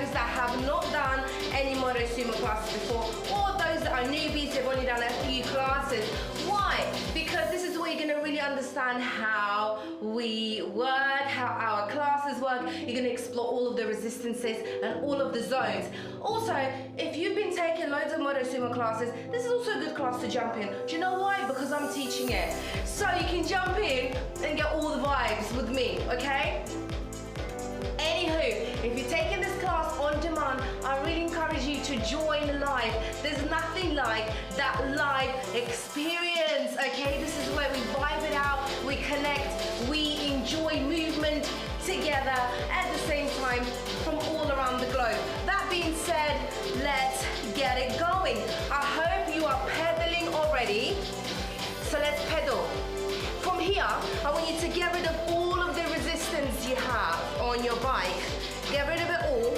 those that have not done any Motosumo classes before, or those that are newbies, they've only done a few classes. Why? Because this is where you're going to really understand how we work, how our classes work. You're going to explore all of the resistances and all of the zones. Also, if you've been taking loads of Motosumo classes, this is also a good class to jump in. Do you know why? Because I'm teaching it. So you can jump in and get all the vibes with me, okay? Anywho, if you're taking this class on demand, I really encourage you to join live. There's nothing like that live experience, okay? This is where we vibe it out, we connect, we enjoy movement together at the same time from all around the globe. That being said, let's get it going. I hope you are pedaling already, so let's pedal. From here, I want you to get rid of all of the resistance you have on your bike. Get rid of it all.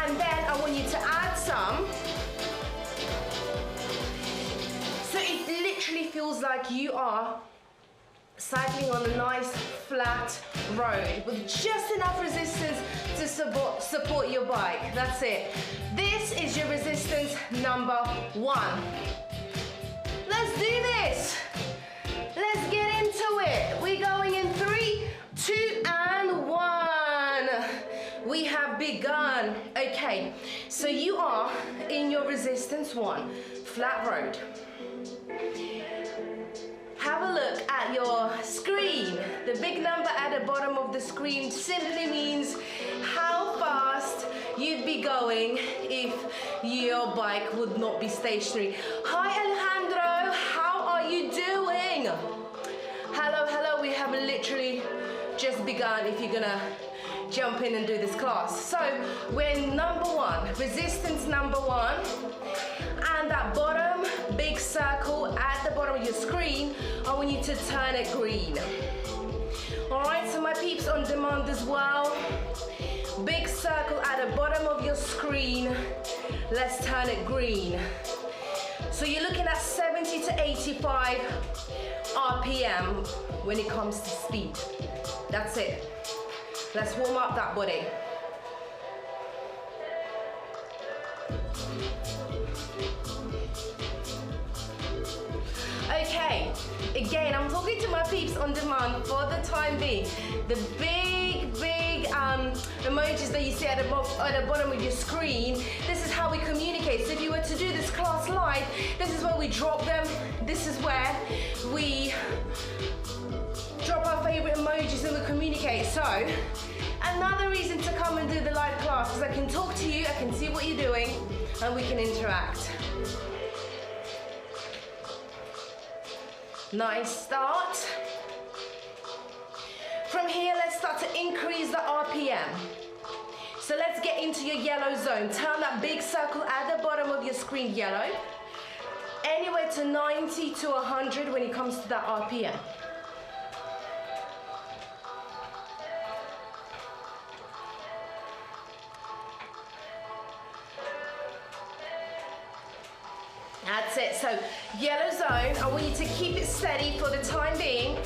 And then I want you to add some. So it literally feels like you are cycling on a nice flat road with just enough resistance to support your bike. That's it. This is your resistance number 1. Let's do this. Let's get into it. We're going in 3, 2, and 1. We have begun. Okay, so you are in your resistance 1, flat road. Have a look at your screen. The big number at the bottom of the screen simply means how fast you'd be going if your bike would not be stationary. Hi Alejandro, how are you doing? Hello, hello, we have literally just begun if you're gonna jump in and do this class. So we're in number 1, resistance number 1, and that bottom big circle at the bottom of your screen, I want you to turn it green. All right, so my peeps on demand as well, big circle at the bottom of your screen, let's turn it green. So you're looking at 70 to 85 RPM when it comes to speed. That's it. Let's warm up that body. Okay, again, I'm talking to my peeps on demand for the time being. The big emojis that you see at the bottom of your screen, this is how we communicate. So if you were to do this class live, this is where we drop them. This is where we drop our favorite emojis and we communicate. So another reason to come and do the live class is I can talk to you, I can see what you're doing, and we can interact. Nice start. From here, let's start to increase the RPM. So let's get into your yellow zone. Turn that big circle at the bottom of your screen yellow. Anywhere to 90 to 100 when it comes to that RPM. That's it. So yellow zone, I want you to keep it steady for the time being.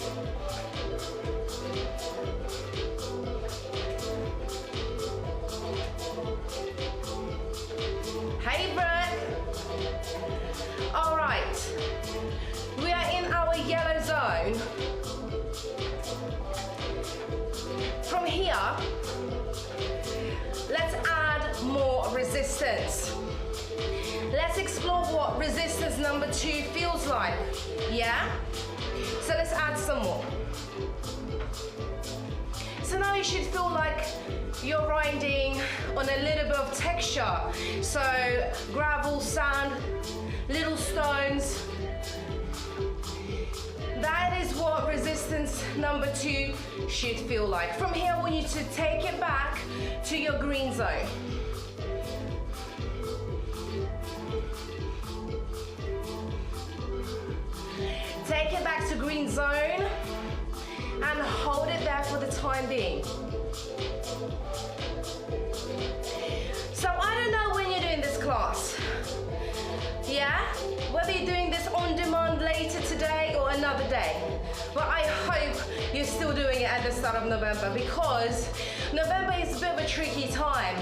Hey, Brett. All right. We are in our yellow zone. From here, let's add more resistance. Let's explore what resistance number 2 feels like. Yeah? So let's add some more. So now you should feel like you're riding on a little bit of texture. So gravel, sand, little stones. That is what resistance number 2 should feel like. From here, I want you to take it back to your green zone. Take it back to green zone and hold it there for the time being. So I don't know when you're doing this class. Yeah? Whether you're doing this on demand later today or another another day. But I hope you're still doing it at the start of November, because November is a bit of a tricky time.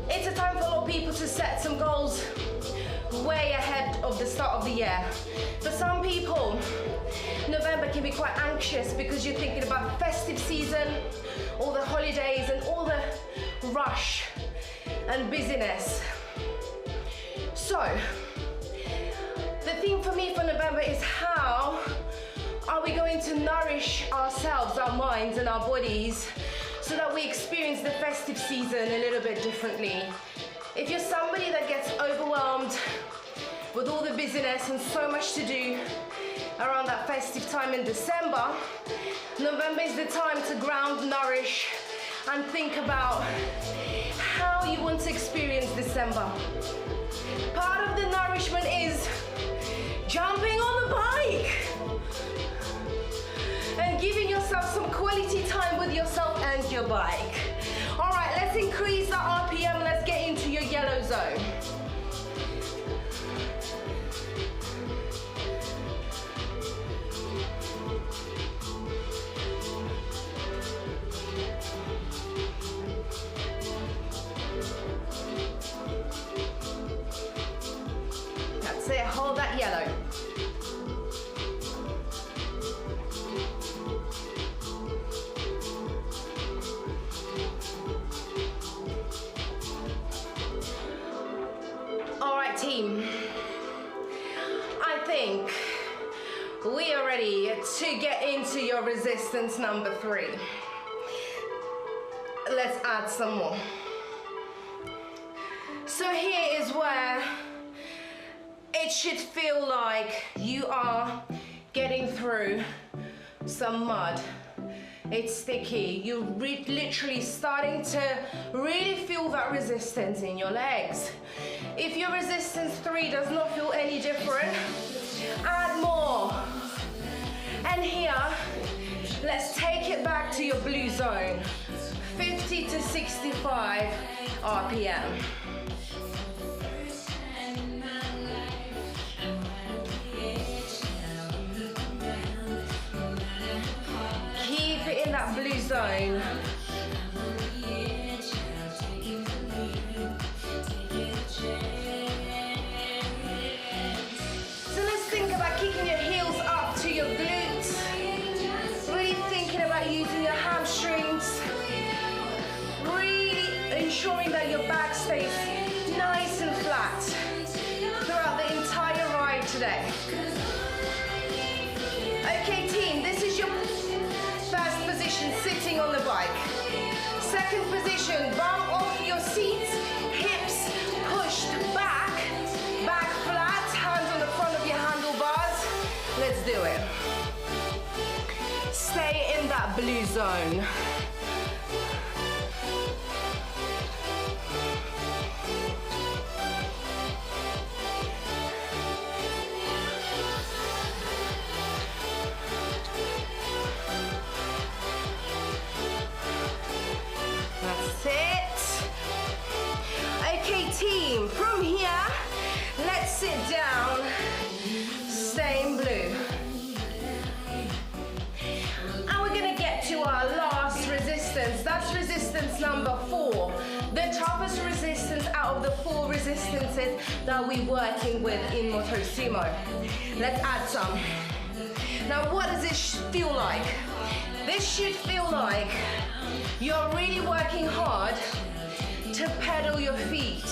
It's a time for a lot of people to set some goals way ahead of the start of the year. For some people, November can be quite anxious because you're thinking about festive season, all the holidays and all the rush and busyness. So, the theme for me for November is how are we going to nourish ourselves, our minds and our bodies, so that we experience the festive season a little bit differently. If you're somebody that gets overwhelmed with all the busyness and so much to do around that festive time in December, November is the time to ground, nourish, and think about how you want to experience December. Part of the nourishment is jumping on the bike and giving yourself some quality time with yourself and your bike. All right, let's increase the RPM. Let's get into your yellow zone. That's it, hold that yellow. All right, team. I think we are ready to get into your resistance number 3. Let's add some more. So here is where it should feel like you are getting through some mud. It's sticky. You're literally starting to really feel that resistance in your legs. If your resistance 3 does not feel any different, add more. And here, let's take it back to your blue zone. 50 to 65 RPM. Keep it in that blue zone. So let's think about kicking your heels up to your glutes. Really thinking about using your hamstrings. Really ensuring that your back stays nice and flat throughout the entire ride today. Okay team, this is your first position, sitting on the bike. Second position, bum off your seats, hips pushed back, back flat, hands on the front of your handlebars. Let's do it. Stay in that blue zone. Team, from here, let's sit down, stay in blue. And we're gonna get to our last resistance. That's resistance number 4. The toughest resistance out of the 4 resistances that we're working with in Motosumo. Let's add some. Now, what does this feel like? This should feel like you're really working hard to pedal your feet.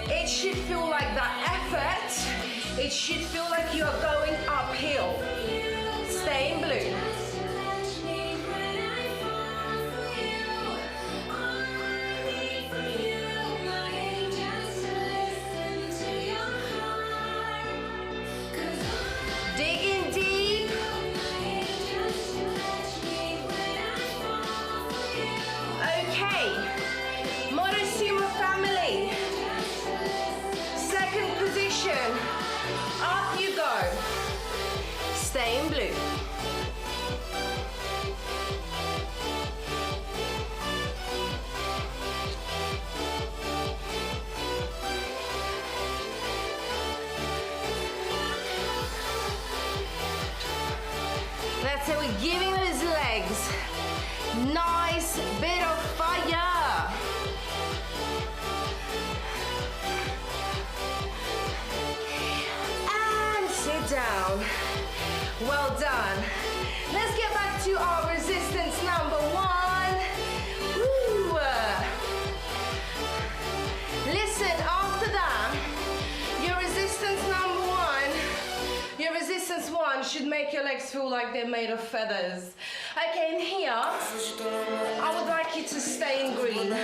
It should feel like that effort. It should feel like you are going uphill. Stay in blue. Dig in deep. Okay. Motosumo family, second position, up you go, stay in blue. Nice bit of fire. And sit down. Well done. Let's get back to our resistance number 1. Woo. Listen, after that, your resistance resistance 1 should make your legs feel like they're made of feathers. Okay, in here, I would like you to stay in green.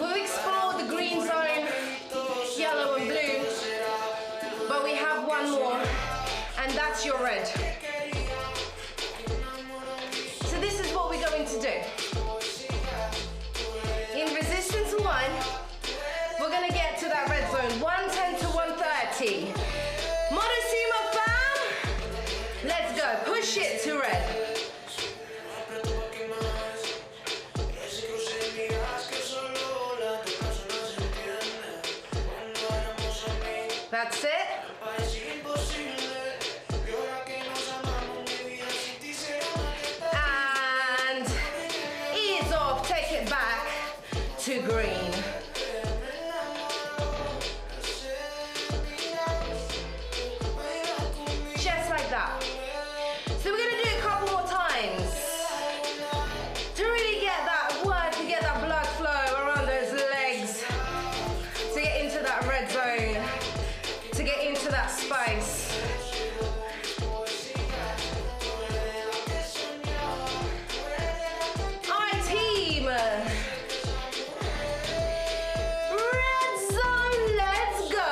We've explored the green zone, yellow and blue, but we have one more, and that's your red. So this is what we're going to do. In resistance 1, we're going to get to that red zone, 110 to 130. Motosumo fam, let's go. Push it to red. That's it. And ease off, take it back to green. Just like that. So we're gonna do it a couple more times to really get that work, to get that blood flow around those legs, to get into that red zone, to get into that space. All right, team. Red zone, let's go.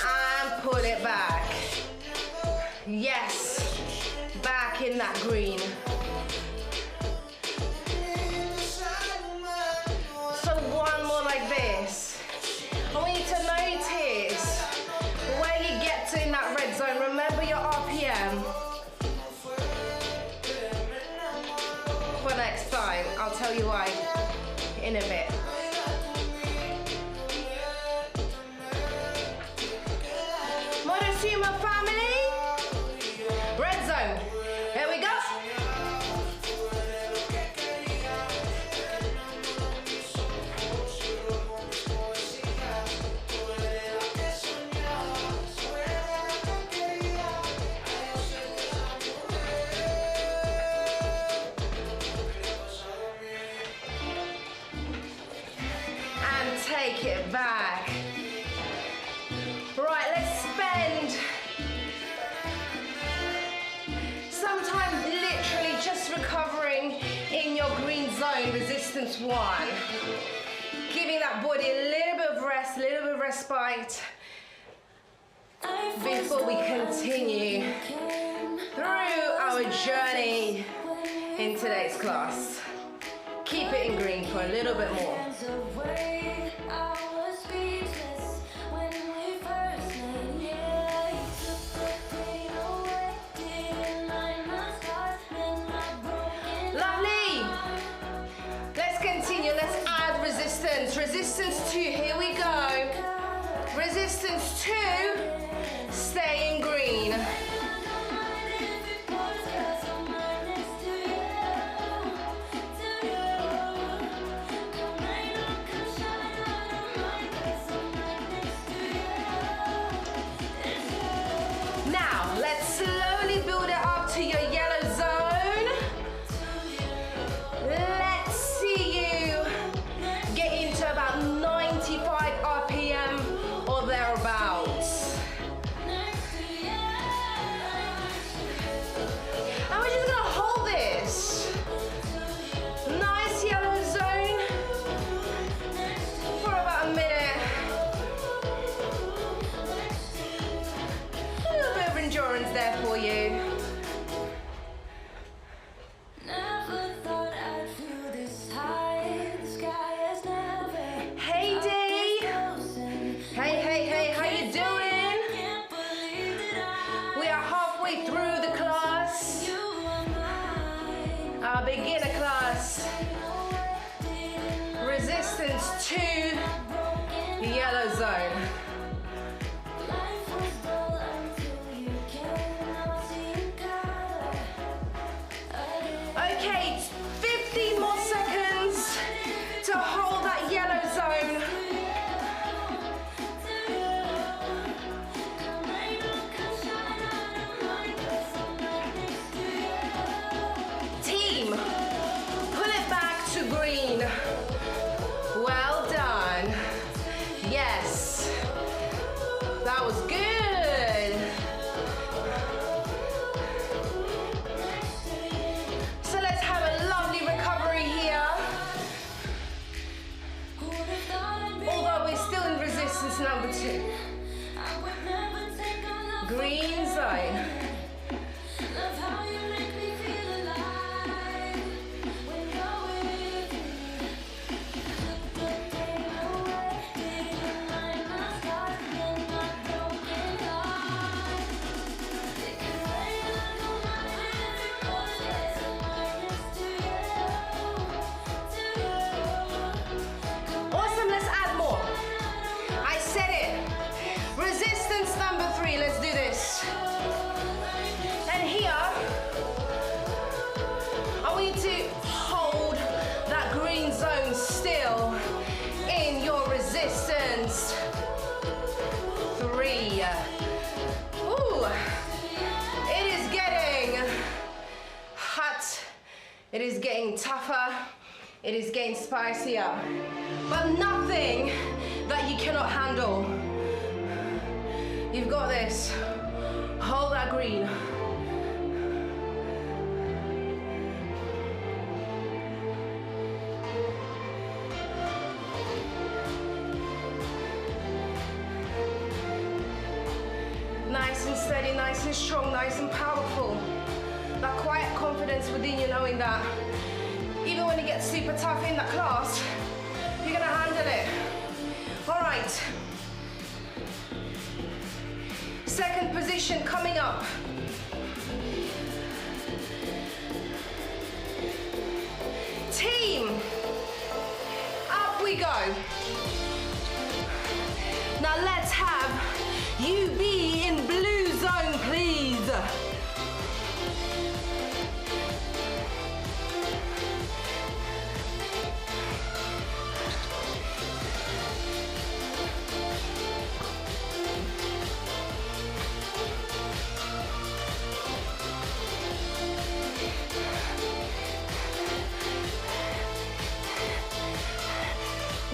And pull it back. Yes, back in that green. So one more like this. I want you to notice where you get to in that red zone. Remember your RPM. For next time, I'll tell you why in a bit. Motosumo family, red zone. Here we go. And take it back. Right, let's spend some time literally just recovering in your green zone, resistance 1. Giving that body a little bit of rest, a little bit of respite before we continue through our journey in today's class. Keep it in green for a little bit more. Resistance 2, here we go. Resistance 2, stay in green. Now, let's slowly build it up to your yellow zone. Let's see you get into about 95 RPM or thereabouts. resistance to the yellow zone. Okay, 15 more seconds to hold that yellow zone. Team, pull it back to green. Well done. Yes, that was good. So let's have a lovely recovery here. Although we're still in resistance number 2. Green zone. Awesome, let's add more. I said it. Resistance number 3, let's do this. And here, I want you to hold that green zone still in your resistance. 3. Ooh, it is getting hot. It is getting tougher. It is getting spicier. But nothing that you cannot handle. You've got this. Hold that green. Nice and steady, nice and strong, nice and powerful. That quiet confidence within you, knowing that even when it gets super tough in that class, you're gonna handle it. All right. Second position coming up. Team, up we go. Now let's have you be in blue zone, please.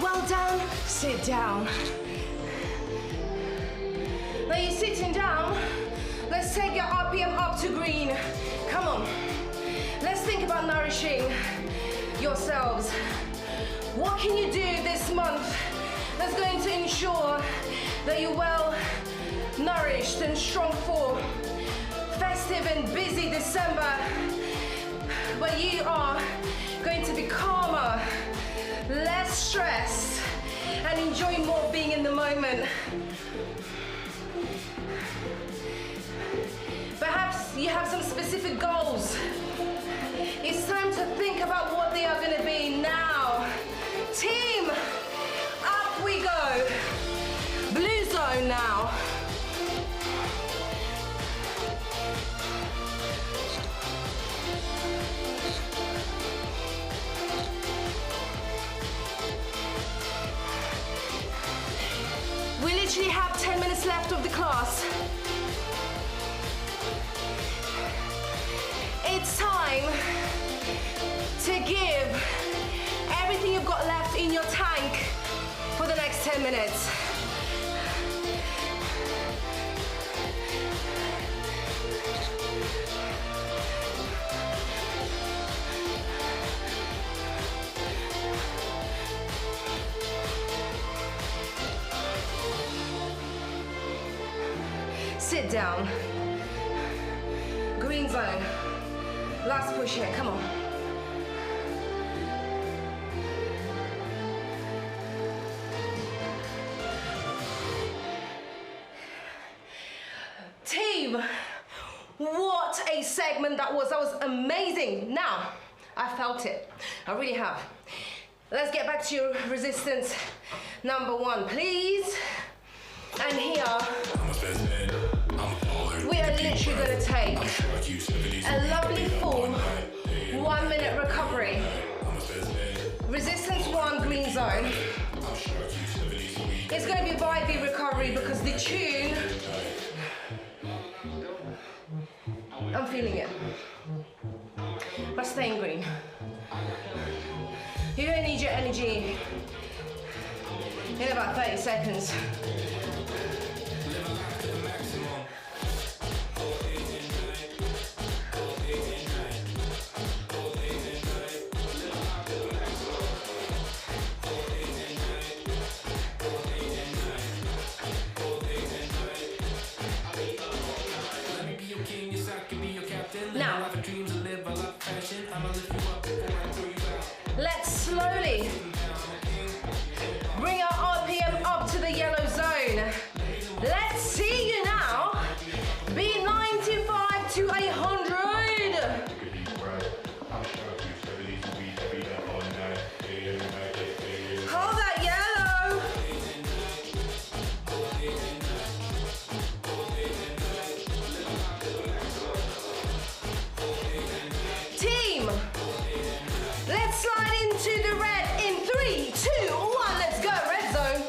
Well done, sit down. Now you're sitting down, let's take your RPM up to green. Come on, let's think about nourishing yourselves. What can you do this month that's going to ensure that you're well nourished and strong for festive and busy December, where you are going to be calmer, less stressed, and enjoy more being in the moment. Perhaps you have some specific goals. It's time to think about what they are going to be now. Team, up we go. Blue zone now. We literally have 10 minutes left of the class. It's time to give everything you've got left in your tank for the next 10 minutes. Sit down. Green zone. Last push here, come on. Team, what a segment that was. That was amazing. Now, I felt it. I really have. Let's get back to your resistance number 1, please. And here, we are literally going to take a lovely full 1 minute recovery. Resistance 1, green zone. It's going to be vibey recovery because the tune, I'm feeling it. But stay in green. You don't need your energy in about 30 seconds. Now, let's slowly bring our RPM up to the yellow zone. Let's see you now be 95 to 100. Hold that yellow. Team, let's slide into the red in 3, 2, 1. Let's go, red zone.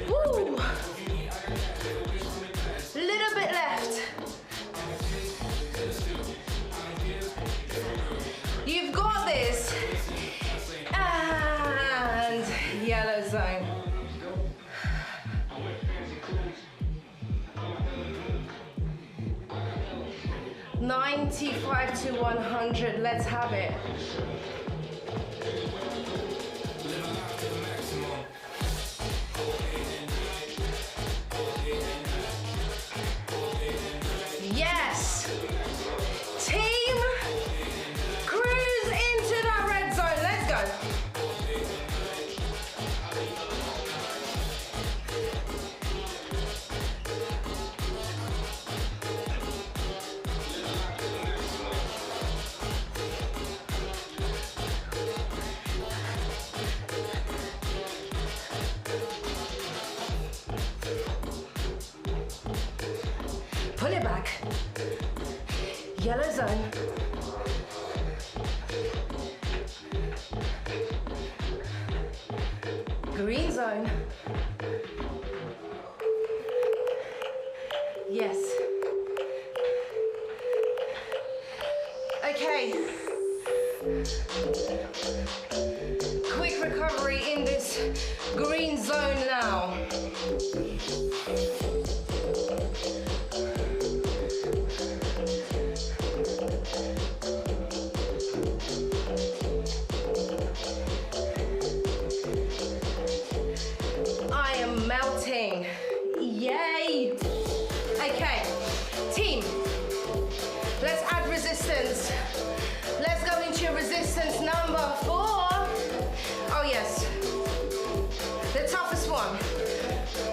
Woo. Little bit left. You've got this. And yellow zone. $95 to $100. Let's have it. Yes. Team, cruise into that red zone. Let's go. Pull it back. Yellow zone. Green zone. Yes. Okay. Quick recovery in this green zone now. I am melting. Yay! Okay, team, let's add resistance. Let's go into resistance number 4. Oh yes, the toughest one.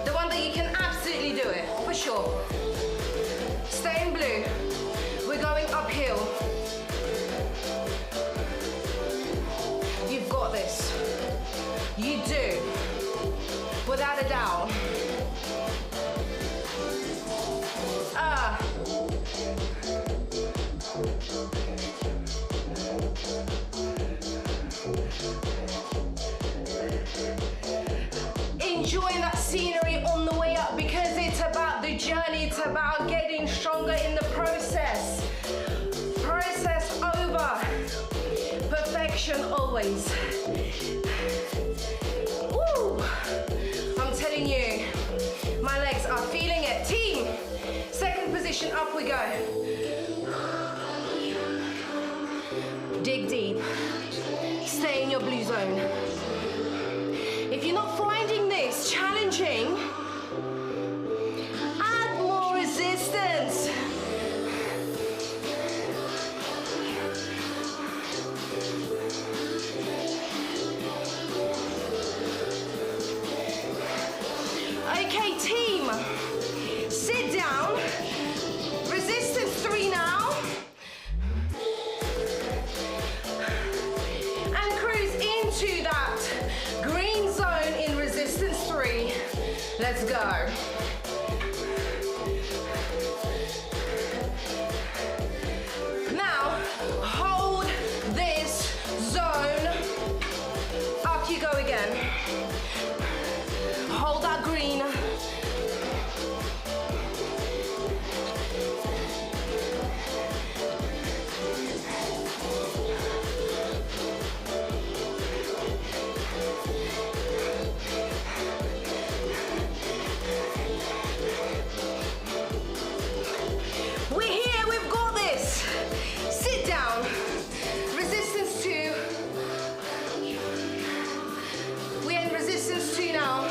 The one that you can absolutely do it, for sure. Stay in blue. We're going uphill. You've got this. You do. Without a doubt. Enjoying that scenery on the way up because it's about the journey, it's about getting stronger in the process. Process over. Perfection always. Woo! I'm telling you, my legs are feeling it. Team, second position, up we go. Dig deep. Stay in your blue zone. If you're not finding this challenging, add more resistance. now. Sit down. Resistance 3 now. And cruise into that green zone in resistance 3. Let's go. Now, hold this zone. Up you go again. Hold that green. We're here, we've got this. Sit down. Resistance 2. We're in resistance 2 now.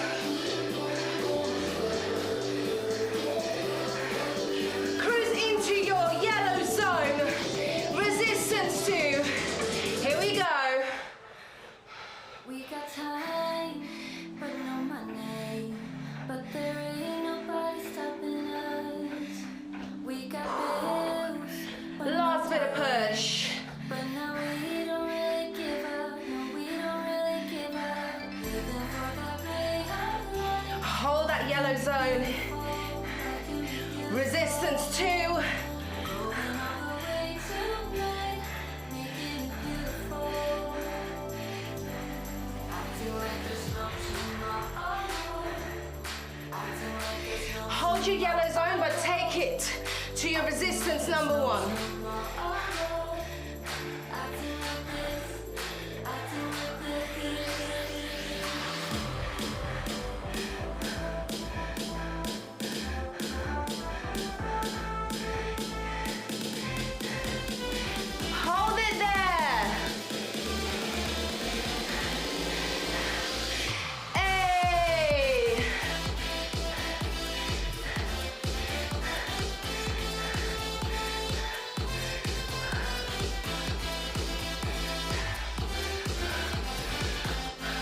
Cruise into your yellow zone. Resistance 2. Here we go. We got time, but no money. But there ain't nobody stopping us. We got bills, but Last bit of push. but now we don't really give up. No, we don't really give up. Living for the play of life. Hold that yellow zone. Resistance 2. Going all the way tonight, making it beautiful. Acting like there's no tomorrow. Acting like there's no Hold your yellow zone, but take it to your resistance number 1. Hold it there. Hey.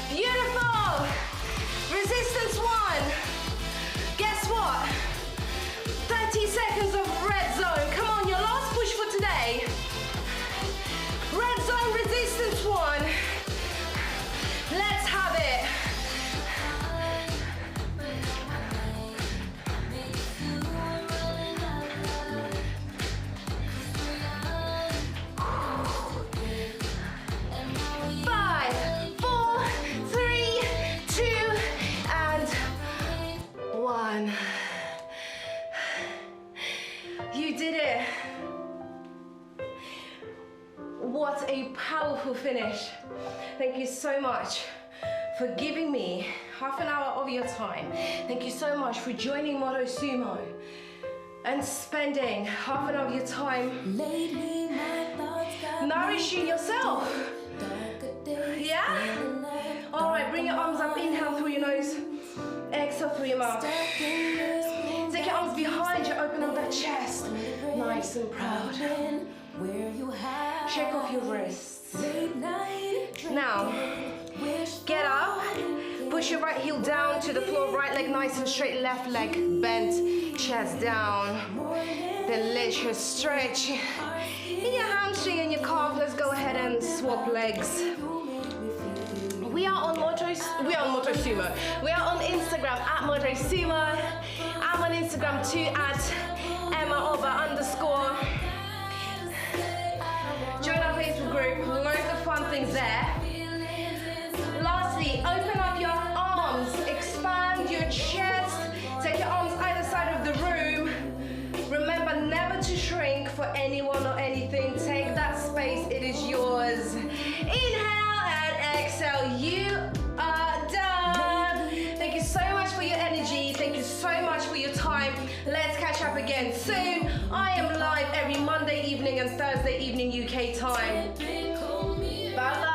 Beautiful. Resistance 1. Guess what? 30 seconds of red zone. Come on, your last push for today. Red zone resistance 1. Let's have it. Five, 4, 3, 2, and 1. You did it. What a powerful finish. Thank you so much for giving me half an hour of your time. Thank you so much for joining Motosumo and spending half an hour of your time Lately, my thoughts got nourishing yourself. darker days. Yeah? All right, bring your arms up. Inhale through your nose. Exhale through your mouth. Take your arms behind you. Open up that chest. Nice and proud. Where you have Shake off your wrists. late night Now, get up. Push your right heel down to the floor. Right leg nice and straight. Left leg bent. Chest down. Then let your stretch in your hamstring and your calf. Let's go ahead and swap legs. We are on Motosumo. We are on Instagram at Motosumo. I'm on Instagram too at Emma_. Join our Facebook group. Loads of fun things there. Lastly, open up your arms. Expand your chest. Take your arms either side of the room. Remember never to shrink for anyone or anything. Take that space. It is yours. Inhale and exhale. You are done. Thank you so much for your energy. Thank you so much for your time. Let's catch up again soon. I am live every Monday evening and Thursday evening UK time. Bye bye.